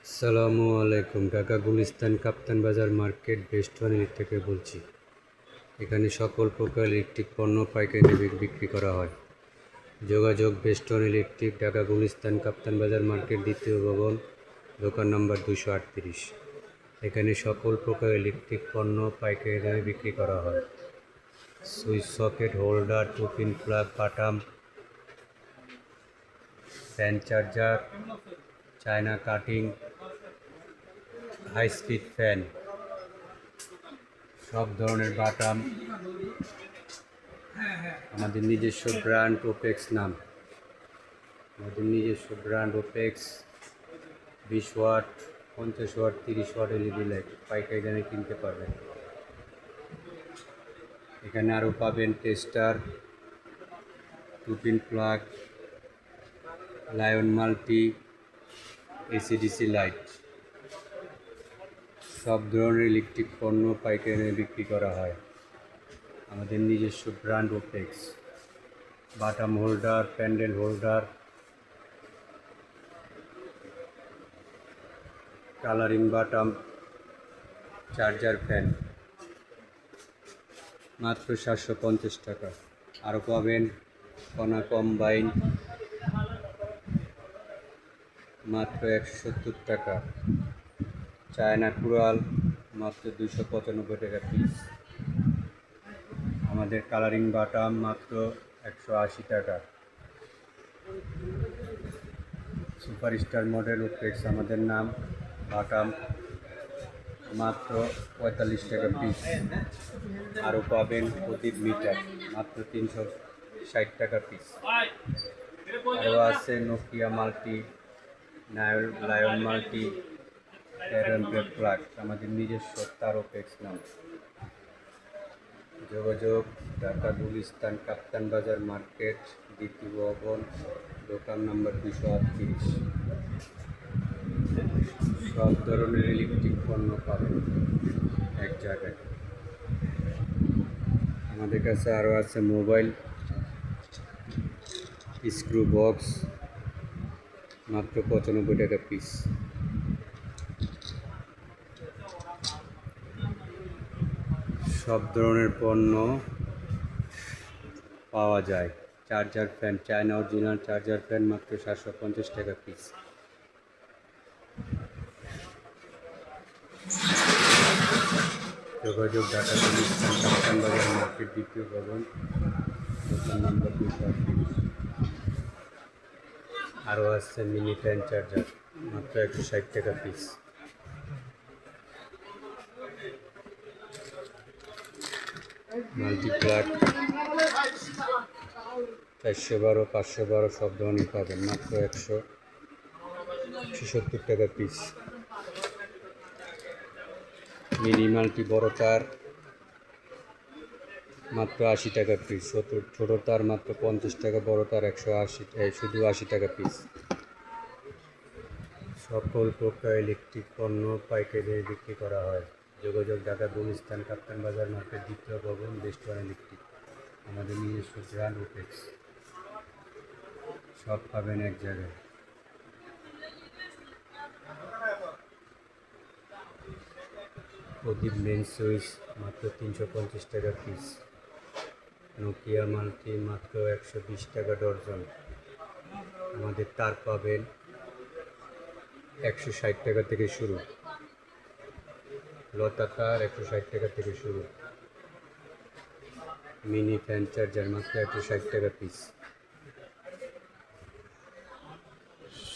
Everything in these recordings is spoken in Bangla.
আসসালামু আলাইকুম। ঢাকা গুলিস্তান কাপ্তান বাজার মার্কেট বেস্ট ফার্নিচার থেকে বলছি। এখানে সকল প্রকার ইলেকট্রিক পণ্য পাইকারি দামে বিক্রি করা হয়। যোগাযোগ বেস্টন ইলেকট্রিক, ঢাকা গুলিস্তান কাপ্তান বাজার মার্কেট, দ্বিতীয় ভবন, দোকান নম্বর 238। এখানে সকল প্রকার ইলেকট্রিক পণ্য পাইকারি দামে বিক্রি করা হয়। Switch socket, holder, 2 pin plug, batten, fan charger, China cutting, high speed fan, সব ধরনের বাটাম, আমাদের নিজস্ব ব্র্যান্ড ওপেক্স নাম। আমাদের নিজস্ব brand Opex 20 watt, 50 watt, 30 watt LED light পাইকারি দামে কিনতে পারবেন। এখানে আরও পাবেন tester, 2 pin plug, lion multi, AC DC light, সব ধরনের ইলেকট্রিক পণ্য পাইকারি দামে বিক্রি করা হয়। আমাদের নিজস্ব brand Opex, batten holder, pendant holder, colouring batten, charger fan মাত্র 750 টাকা। আরও পাবেন কণা কম্বাইন মাত্র 170 টাকা, চায়না কুড়াল মাত্র 295 টাকা পিস। আমাদের কালারিং বাটাম মাত্র 180 টাকা। সুপারস্টার মডেল ওপেক্স আমাদের নাম, বাটাম মাত্র 45 টাকা পিস। আরও পাবেন প্রদীপ মিটার মাত্র 360 টাকা পিস। আরও আছে নোকিয়া মাল্টি, লায়ন মাল্টি, প্যারাম্পের প্লাগ, আমাদের নিজস্ব তার ওপেক্স নাম। যোগাযোগ ঢাকা গুলিস্তান কাপ্তান বাজার মার্কেট, দ্বিতীয় ভবন, দোকান নম্বর 238। সব ধরনের ইলেকট্রিক পণ্য পাবেন এক জায়গায়। আমাদের কাছে আরও আছে মোবাইল স্ক্রু বক্স মাত্র 95 টাকা পিস। সব ধরনের পণ্য পাওয়া যায়। Charger fan, China original charger fan মাত্র 750 টাকা পিস। যোগাযোগ ঢাকা গুলিস্তান কাপ্তান বাজার মার্কেট, দ্বিতীয় ভবন, দোকান নম্বর 238। আরও আসছে মিনি ফ্যান চার্জার মাত্র 160 টাকা পিস। মাল্টিপ্লাগ 412, 512 সব ধরনের পাবেন মাত্র 176 টাকা পিস। মিনি মাল্টি বড় তার মাত্র 80 টাকা পিস। ছোটো তার মাত্র 50 টাকা, বড় তার 180, শুধু 80 টাকা পিস। সকল প্রকার ইলেকট্রিক পণ্য পাইকারি দামে বিক্রি করা হয়। যোগাযোগ ঢাকা গুলিস্তান কাপ্তান বাজার মার্কেট, দ্বিতীয় ভবন, বেস্টন ইলেকট্রিক, আমাদের নিজস্ব ব্র্যান্ড ওপেক্স, সব পাবেন এক জায়গায়। প্রদীপ মেন সুইচ মাত্র 350 টাকা পিস। নোকিয়া মাল্টি মাত্র 120 টাকা ডর্জন। আমাদের তার পাবেন 160 টাকা থেকে শুরু, লতা তার 160 টাকা থেকে শুরু। মিনি ফ্যান চার্জার মাত্র 160 টাকা পিস।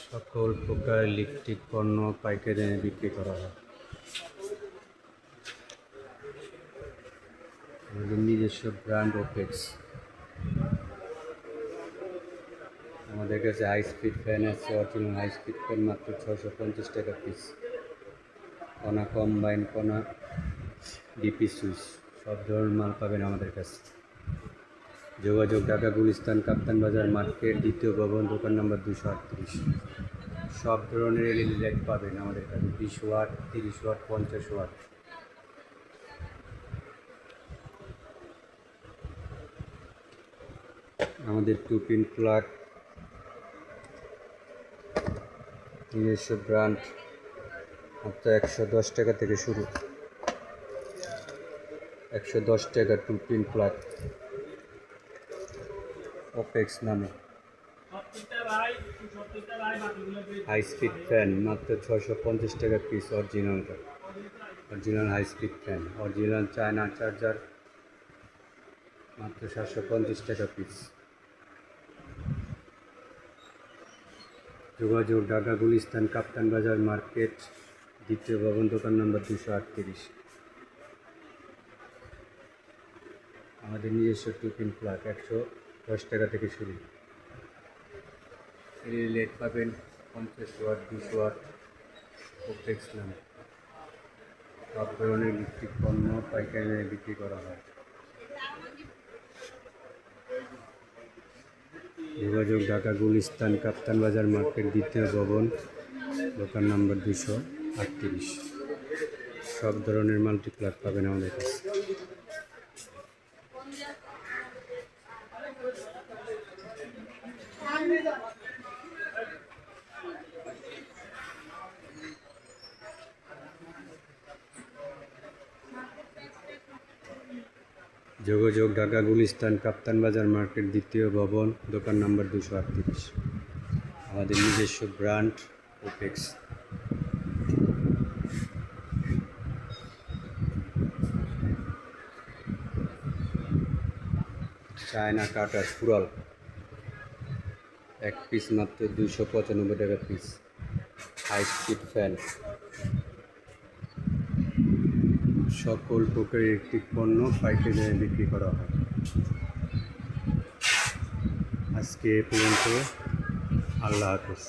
সকল প্রকার ইলেকট্রিক পণ্য পাইকারি দামে বিক্রি করা হয়। আমাদের নিজস্ব ব্র্যান্ড ওপেক্স। আমাদের কাছে হাই স্পিড ফ্যান আছে, অরিজিনাল হাই স্পিড ফ্যান মাত্র 650 টাকা পিস। কণা কম্বাইন, কণা ডিপি সুইচ, সব ধরনের মাল পাবেন আমাদের কাছে। যোগাযোগ ঢাকা গুলিস্তান কাপ্তান বাজার মার্কেট, দ্বিতীয় ভবন, দোকান নম্বর 238। সব ধরনের এলইডি লাইট পাবেন আমাদের কাছে, 20 ওয়াট, 30 ওয়াট, 50 ওয়াট। আমাদের 2 পিন প্লাগ, নিজস্ব ব্র্যান্ড মাত্র 110 টাকা থেকে শুরু। 110 টাকা 2 পিন প্লাগ ওপেক্স নামে। হাই স্পিড ফ্যান মাত্র 650 টাকা piece. Original high speed fan, original China charger মাত্র 750 টাকা পিস। যোগাযোগ ঢাকা গুলিস্তান কাপ্তান বাজার মার্কেট, দ্বিতীয় ভবন, দোকান নম্বর 238। আমাদের নিজস্ব 2 পিন প্লাগ 110 টাকা থেকে শুরু। লেট পাবেন 50 ওয়াট, 200 ওয়াট ওপেক্স নামে। সব ধরনের ইলেকট্রিক পণ্য পাইকারি দামে বিক্রি করা হয়। যোগাযোগ ঢাকা গুলিস্তান কাপ্তান বাজার মার্কেট, দ্বিতীয় ভবন, দোকান নম্বর 238। সব ধরনের মাল্টিপ্লাগ পাবেন আমাদের কাছে। যোগাযোগ ঢাকা গুলিস্তান কাপ্তান বাজার মার্কেট, দ্বিতীয় ভবন, দোকান নম্বর 238। আমাদের নিজস্ব ব্র্যান্ড ওপেক্স। চায়না কাটার ফুরাল 1 পিস মাত্র 295 টাকা পিস। হাই স্পিড ফ্যান, সকল প্রকার ইলেকট্রিক পণ্য পাইকারি দামে বিক্রি করা হয়। আজকে এ পর্যন্ত। আল্লাহ হাফেজ।